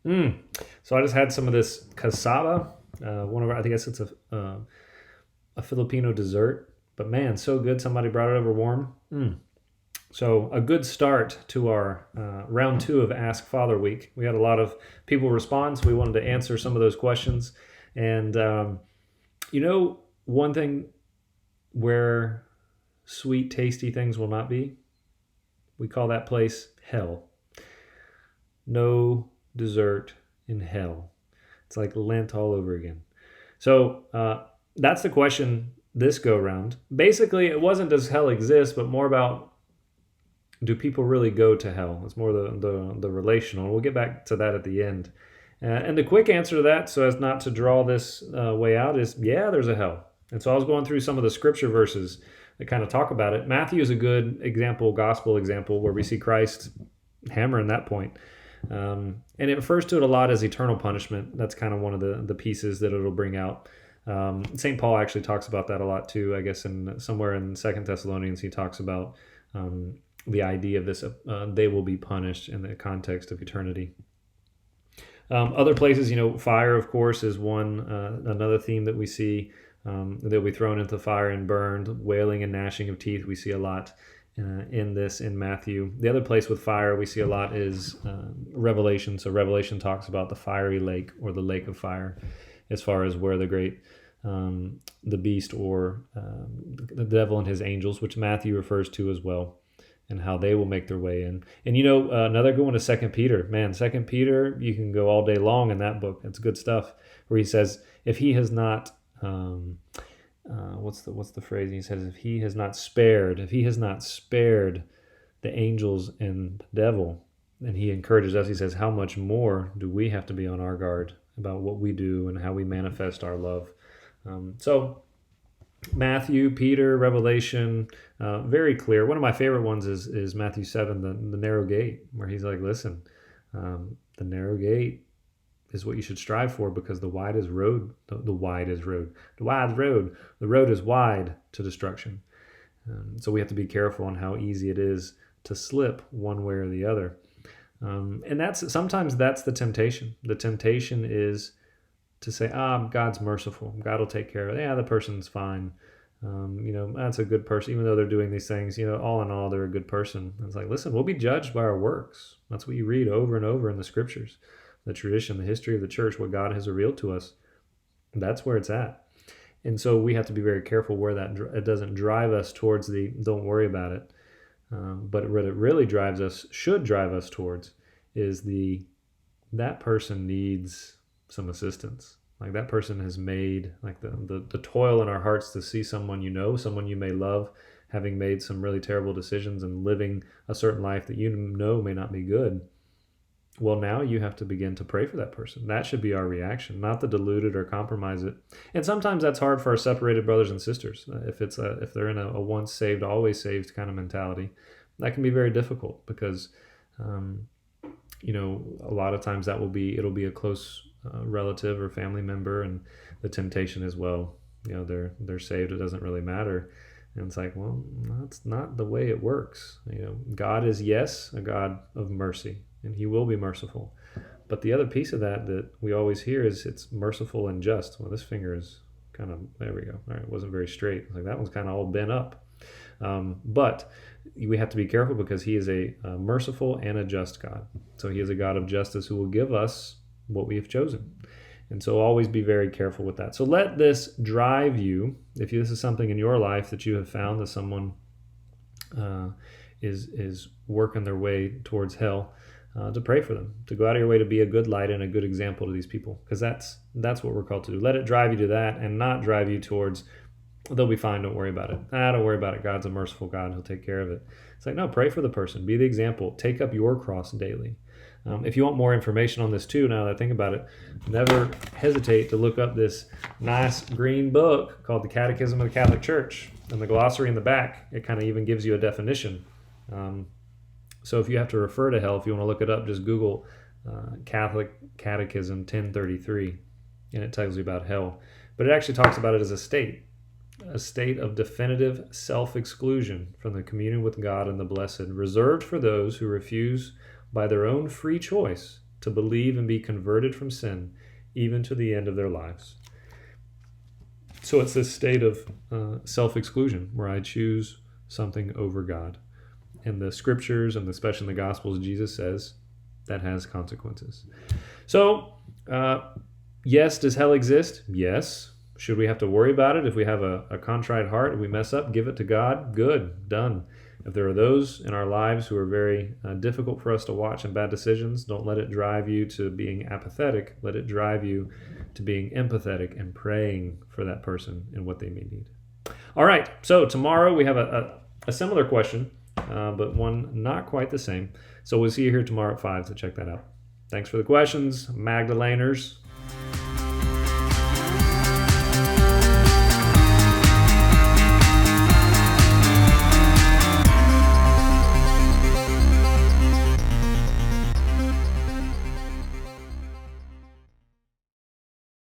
So I just had some of this cassava. I think it's a Filipino dessert, but man, so good. Somebody brought it over warm. So a good start to our round two of Ask Father Week. We had a lot of people respond, so we wanted to answer some of those questions. And one thing where sweet, tasty things will not be, we call that place hell. No dessert in hell. It's like Lent all over again. So that's the question this go round. Basically, it wasn't does hell exist, but more about do people really go to hell? It's more the relational. We'll get back to that at the end. And the quick answer to that, so as not to draw this way out, is yeah, there's a hell. And so I was going through some of the scripture verses that kind of talk about it. Matthew is a good example, gospel example, where we see Christ hammering that point. And it refers to it a lot as eternal punishment. That's kind of one of the pieces that it'll bring out. St. Paul actually talks about that a lot too. I guess somewhere in 2 Thessalonians he talks about the idea of this. They will be punished in the context of eternity. Other places, fire, of course, is another theme that we see. They'll be thrown into the fire and burned. Wailing and gnashing of teeth we see a lot in Matthew. The other place with fire we see a lot is Revelation. So Revelation talks about the fiery lake or the lake of fire, as far as where the beast or the devil and his angels, which Matthew refers to as well, and how they will make their way in. And another good one is 2 Peter. Man, 2 Peter, you can go all day long in that book. It's good stuff. Where he says, if he has not, what's the phrase? He says, if he has not spared the angels and the devil, and he encourages us. He says, how much more do we have to be on our guard about what we do and how we manifest our love? So Matthew, Peter, Revelation, very clear. One of my favorite ones is Matthew 7, the narrow gate, where he's like, listen, the narrow gate is what you should strive for, because the road is wide to destruction. So we have to be careful on how easy it is to slip one way or the other. And sometimes that's the temptation. The temptation is to say, God's merciful. God will take care of it. Yeah, the person's fine. That's a good person. Even though they're doing these things, all in all, they're a good person. And it's like, listen, we'll be judged by our works. That's what you read over and over in the scriptures, the tradition, the history of the church, what God has revealed to us. That's where it's at. And so we have to be very careful where it doesn't drive us towards the don't worry about it. But what it really should drive us towards is that person needs some assistance. Like that person has made like the toil in our hearts to see someone someone you may love, having made some really terrible decisions and living a certain life that may not be good. Well, now you have to begin to pray for that person. That should be our reaction, not to dilute it or compromise it. And sometimes that's hard for our separated brothers and sisters. If they're in a once saved, always saved kind of mentality, that can be very difficult because, a lot of times it'll be a close relative or family member, and the temptation is, they're saved, it doesn't really matter. And it's like, well, that's not the way it works. God is, yes, a God of mercy, and he will be merciful. But the other piece of that we always hear is it's merciful and just. Well, this finger is there we go. All right, it wasn't very straight. Like that one's kind of all bent up. But we have to be careful because he is a merciful and a just God. So he is a God of justice who will give us what we have chosen. And so always be very careful with that. So let this drive you, if this is something in your life that you have found that someone is working their way towards hell, to pray for them, to go out of your way to be a good light and a good example to these people, because that's what we're called to do. Let it drive you to that and not drive you towards, they'll be fine, don't worry about it. Don't worry about it. God's a merciful God. He'll take care of it. It's like, no, pray for the person. Be the example. Take up your cross daily. If you want more information on this too, now that I think about it, never hesitate to look up this nice green book called the Catechism of the Catholic Church. And the glossary in the back, it kind of even gives you a definition. So if you have to refer to hell, if you want to look it up, just Google Catholic Catechism 1033, and it tells you about hell. But it actually talks about it as a state of definitive self-exclusion from the communion with God and the blessed, reserved for those who refuse by their own free choice to believe and be converted from sin, even to the end of their lives. So it's this state of self-exclusion where I choose something over God. And the scriptures, and especially in the Gospels, Jesus says that has consequences. So, yes, does hell exist? Yes. Should we have to worry about it? If we have a contrite heart and we mess up, give it to God. Good, done. If there are those in our lives who are very difficult for us to watch and bad decisions, don't let it drive you to being apathetic. Let it drive you to being empathetic and praying for that person and what they may need. All right, so tomorrow we have a similar question, but one not quite the same. So we'll see you here tomorrow at 5 to check that out. Thanks for the questions, Magdaleners.